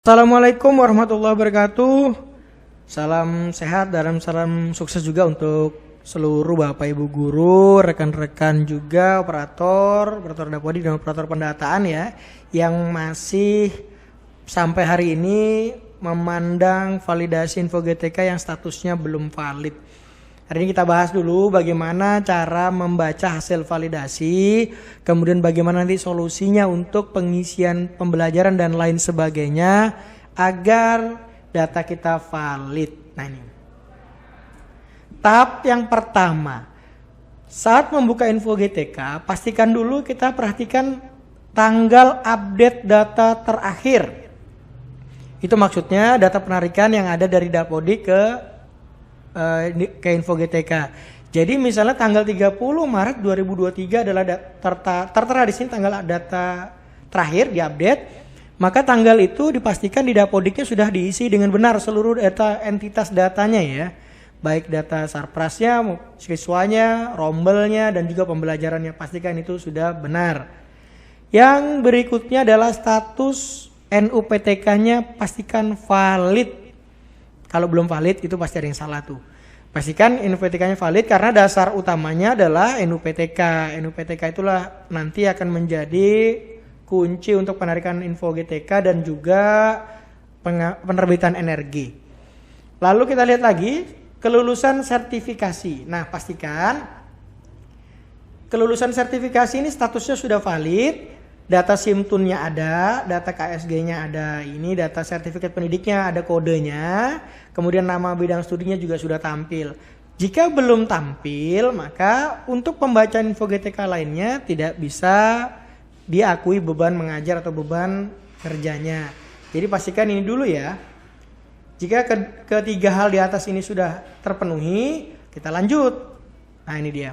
Assalamualaikum warahmatullahi wabarakatuh. Salam sehat dan salam sukses juga untuk seluruh Bapak Ibu guru, rekan-rekan juga operator Dapodik dan operator pendataan ya, yang masih sampai hari ini memandang validasi info GTK yang statusnya belum valid. Hari ini kita bahas dulu bagaimana cara membaca hasil validasi, kemudian bagaimana nanti solusinya untuk pengisian pembelajaran dan lain sebagainya agar data kita valid. Nah ini. Tahap yang pertama, saat membuka info GTK, pastikan dulu kita perhatikan tanggal update data terakhir. Itu maksudnya data penarikan yang ada dari Dapodik ke info GTK. Jadi misalnya tanggal 30 Maret 2023 adalah tertera di sini tanggal data terakhir diupdate, maka tanggal itu dipastikan di Dapodiknya sudah diisi dengan benar seluruh data entitas datanya ya. Baik data sarprasnya, siswanya, rombelnya dan juga pembelajarannya, pastikan itu sudah benar. Yang berikutnya adalah status NUPTK-nya, pastikan valid. Kalau belum valid itu pasti ada yang salah tuh. Pastikan NUPTK-nya valid karena dasar utamanya adalah NUPTK. NUPTK itulah nanti akan menjadi kunci untuk penarikan info GTK dan juga penerbitan energi. Lalu kita lihat lagi kelulusan sertifikasi. Nah, pastikan kelulusan sertifikasi ini statusnya sudah valid. Data SIMTUN-nya ada, data KSG-nya ada, ini data sertifikat pendidiknya ada kodenya, kemudian nama bidang studinya juga sudah tampil. Jika belum tampil, maka untuk pembacaan info GTK lainnya tidak bisa diakui beban mengajar atau beban kerjanya. Jadi pastikan ini dulu ya. Jika ketiga hal di atas ini sudah terpenuhi, kita lanjut. Nah ini dia.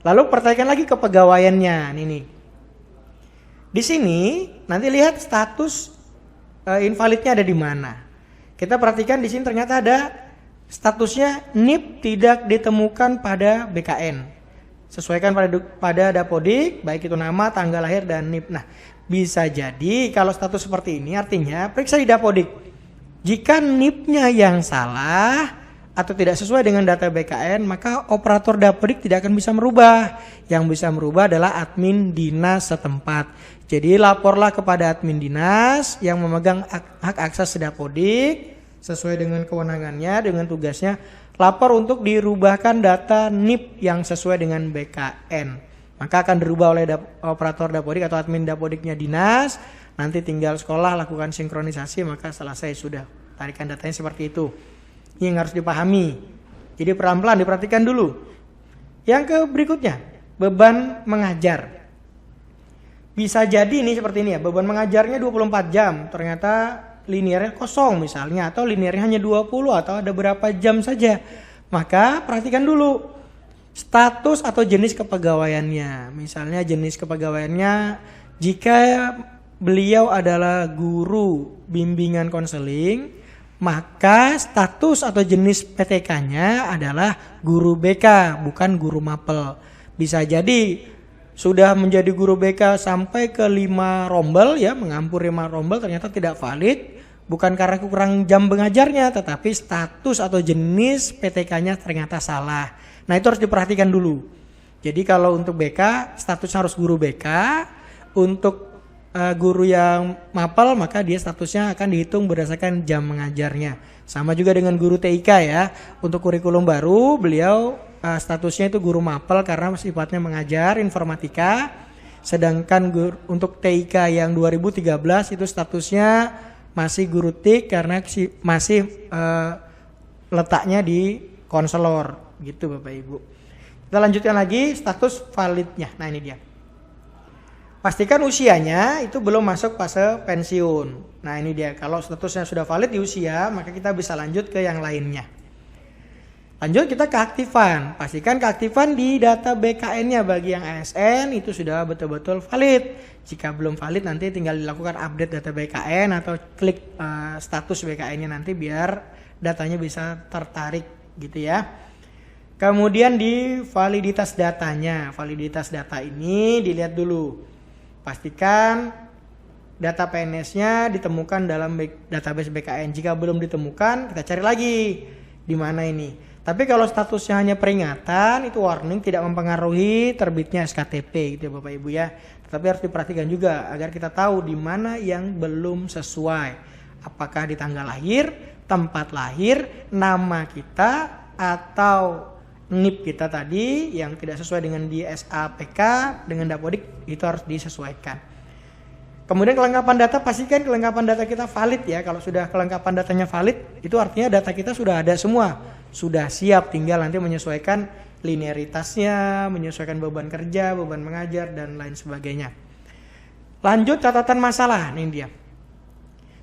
Lalu pertanyakan lagi kepegawaiannya, ini. Di sini nanti lihat status invalidnya ada di mana. Kita perhatikan di sini ternyata ada statusnya NIP tidak ditemukan pada BKN. Sesuaikan pada Dapodik, baik itu nama, tanggal lahir dan NIP. Nah, bisa jadi kalau status seperti ini artinya periksa di Dapodik. Jika NIP-nya yang salah atau tidak sesuai dengan data BKN, maka operator Dapodik tidak akan bisa merubah. Yang bisa merubah adalah admin dinas setempat. Jadi laporlah kepada admin dinas yang memegang hak akses Dapodik sesuai dengan kewenangannya, dengan tugasnya. Lapor untuk dirubahkan data NIP yang sesuai dengan BKN. Maka akan dirubah oleh operator Dapodik atau admin Dapodiknya dinas. Nanti tinggal sekolah lakukan sinkronisasi, maka selesai sudah. Tarikan datanya seperti itu. Ini yang harus dipahami. Jadi pelan-pelan diperhatikan dulu. Yang berikutnya, beban mengajar. Bisa jadi ini seperti ini ya, beban mengajarnya 24 jam, ternyata linearnya kosong misalnya, atau linearnya hanya 20 atau ada berapa jam saja. Maka perhatikan dulu status atau jenis kepegawaiannya. Misalnya jenis kepegawaiannya, jika beliau adalah guru bimbingan konseling, maka status atau jenis PTK-nya adalah guru BK, bukan guru mapel. Bisa jadi sudah menjadi guru BK sampai ke 5 rombel ya, mengampur 5 rombel ternyata tidak valid, bukan karena kurang jam mengajarnya, tetapi status atau jenis PTK-nya ternyata salah. Nah itu harus diperhatikan dulu. Jadi kalau untuk BK status harus guru BK, untuk guru yang mapel maka dia statusnya akan dihitung berdasarkan jam mengajarnya. Sama juga dengan guru TIK ya, untuk kurikulum baru beliau statusnya itu guru mapel karena sifatnya mengajar informatika. Sedangkan untuk TIK yang 2013 itu statusnya masih guru TIK karena masih letaknya di konselor gitu Bapak Ibu. Kita lanjutkan lagi status validnya. Nah ini dia. Pastikan usianya itu belum masuk fase pensiun. Nah ini dia. Kalau statusnya sudah valid di usia, maka kita bisa lanjut ke yang lainnya. Lanjut kita keaktifan. Pastikan keaktifan di data BKN-nya bagi yang ASN itu sudah betul-betul valid. Jika belum valid nanti tinggal dilakukan update data BKN atau klik status BKN-nya nanti biar datanya bisa tertarik gitu ya. Kemudian di validitas datanya. Validitas data ini dilihat dulu. Pastikan data PNS-nya ditemukan dalam database BKN. Jika belum ditemukan, kita cari lagi di mana ini. Tapi kalau statusnya hanya peringatan, itu warning, tidak mempengaruhi terbitnya SKTP gitu ya Bapak Ibu ya. Tapi harus diperhatikan juga agar kita tahu di mana yang belum sesuai. Apakah di tanggal lahir, tempat lahir, nama kita, atau NIP kita tadi yang tidak sesuai dengan di SAPK, dengan Dapodik, itu harus disesuaikan. Kemudian kelengkapan data, pastikan kelengkapan data kita valid ya. Kalau sudah kelengkapan datanya valid, itu artinya data kita sudah ada semua. Sudah siap, tinggal nanti menyesuaikan linearitasnya, menyesuaikan beban kerja, beban mengajar, dan lain sebagainya. Lanjut catatan masalah, nih dia.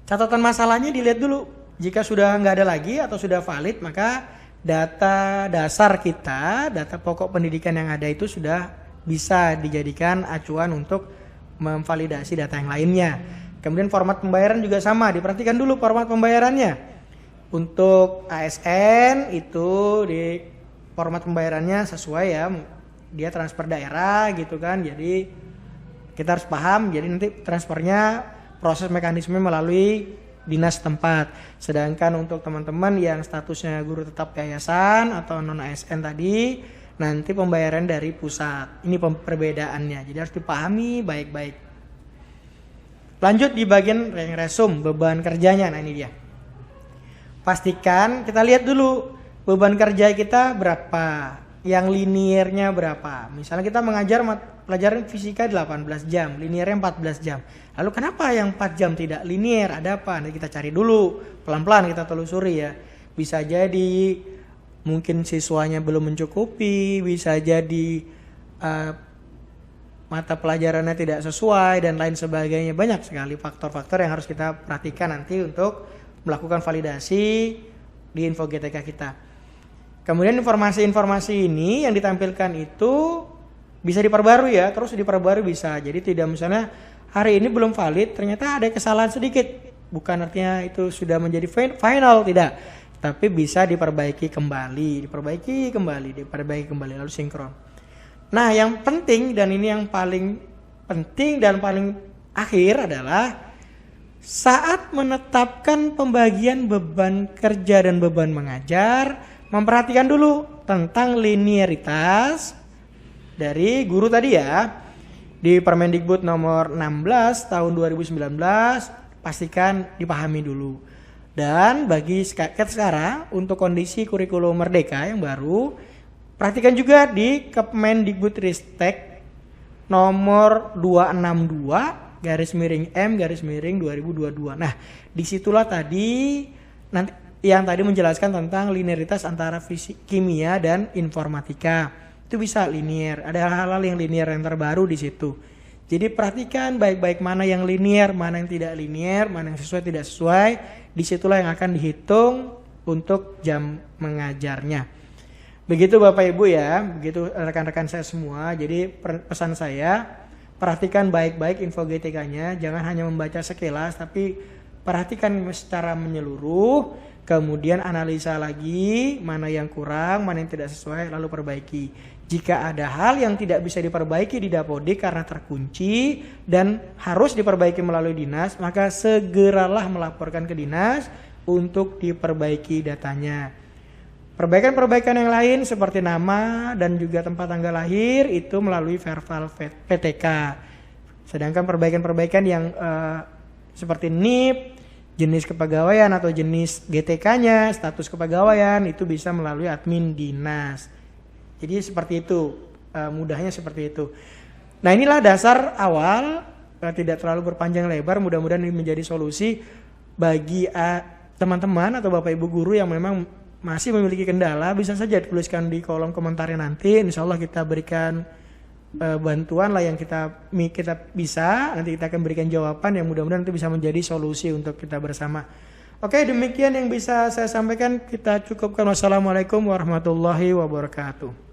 Catatan masalahnya dilihat dulu. Jika sudah nggak ada lagi atau sudah valid, maka data dasar kita, data pokok pendidikan yang ada itu sudah bisa dijadikan acuan untuk memvalidasi data yang lainnya. Kemudian format pembayaran juga sama, diperhatikan dulu format pembayarannya. Untuk ASN itu di format pembayarannya sesuai ya, dia transfer daerah gitu kan, jadi kita harus paham, jadi nanti transfernya proses mekanisme melalui dinas tempat. Sedangkan untuk teman-teman yang statusnya guru tetap yayasan atau non ASN tadi, nanti pembayaran dari pusat. Ini perbedaannya, jadi harus dipahami baik-baik. Lanjut di bagian resum beban kerjanya, nah ini dia. Pastikan kita lihat dulu beban kerja kita berapa, yang liniernya berapa. Misalnya kita mengajar pelajaran fisika 18 jam, liniernya 14 jam. Lalu kenapa yang 4 jam tidak linier? Ada apa? Nanti kita cari dulu, pelan-pelan kita telusuri ya. Bisa jadi mungkin siswanya belum mencukupi, bisa jadi mata pelajarannya tidak sesuai dan lain sebagainya. Banyak sekali faktor-faktor yang harus kita perhatikan nanti untuk melakukan validasi di info GTK kita. Kemudian informasi-informasi ini yang ditampilkan itu bisa diperbarui ya, terus diperbarui bisa. Jadi tidak misalnya hari ini belum valid, ternyata ada kesalahan sedikit. Bukan artinya itu sudah menjadi final, tidak. Tapi bisa diperbaiki kembali, diperbaiki kembali, lalu sinkron. Nah yang penting dan ini yang paling penting dan paling akhir adalah saat menetapkan pembagian beban kerja dan beban mengajar, memperhatikan dulu tentang linearitas dari guru tadi ya. Di Permendikbud nomor 16 tahun 2019, pastikan dipahami dulu. Dan bagi sekarang untuk kondisi kurikulum merdeka yang baru, perhatikan juga di Kemendikbudristek nomor 262 /M/2022. Nah, disitulah tadi nanti yang tadi menjelaskan tentang linearitas antara fisik, kimia dan informatika. Itu bisa linear. Ada hal-hal yang linear yang terbaru di situ. Jadi perhatikan baik-baik mana yang linear, mana yang tidak linear, mana yang sesuai tidak sesuai. Disitulah yang akan dihitung untuk jam mengajarnya. Begitu Bapak Ibu ya, begitu rekan-rekan saya semua. Jadi pesan saya, perhatikan baik-baik info GTK-nya, jangan hanya membaca sekilas, tapi perhatikan secara menyeluruh, kemudian analisa lagi mana yang kurang, mana yang tidak sesuai, lalu perbaiki. Jika ada hal yang tidak bisa diperbaiki di Dapodik karena terkunci dan harus diperbaiki melalui dinas, maka segeralah melaporkan ke dinas untuk diperbaiki datanya. Perbaikan-perbaikan yang lain seperti nama dan juga tempat tanggal lahir itu melalui verbal PTK. Sedangkan perbaikan-perbaikan yang seperti NIP, jenis kepegawaian atau jenis GTK-nya, status kepegawaian itu bisa melalui admin dinas. Jadi seperti itu, mudahnya seperti itu. Nah inilah dasar awal, tidak terlalu berpanjang lebar, mudah-mudahan ini menjadi solusi bagi teman-teman atau Bapak Ibu guru yang memang masih memiliki kendala, bisa saja tuliskan di kolom komentarnya nanti. Insya Allah kita berikan bantuan lah yang kita bisa. Nanti kita akan berikan jawaban yang mudah-mudahan nanti bisa menjadi solusi untuk kita bersama. Oke, demikian yang bisa saya sampaikan. Kita cukupkan. Wassalamualaikum warahmatullahi wabarakatuh.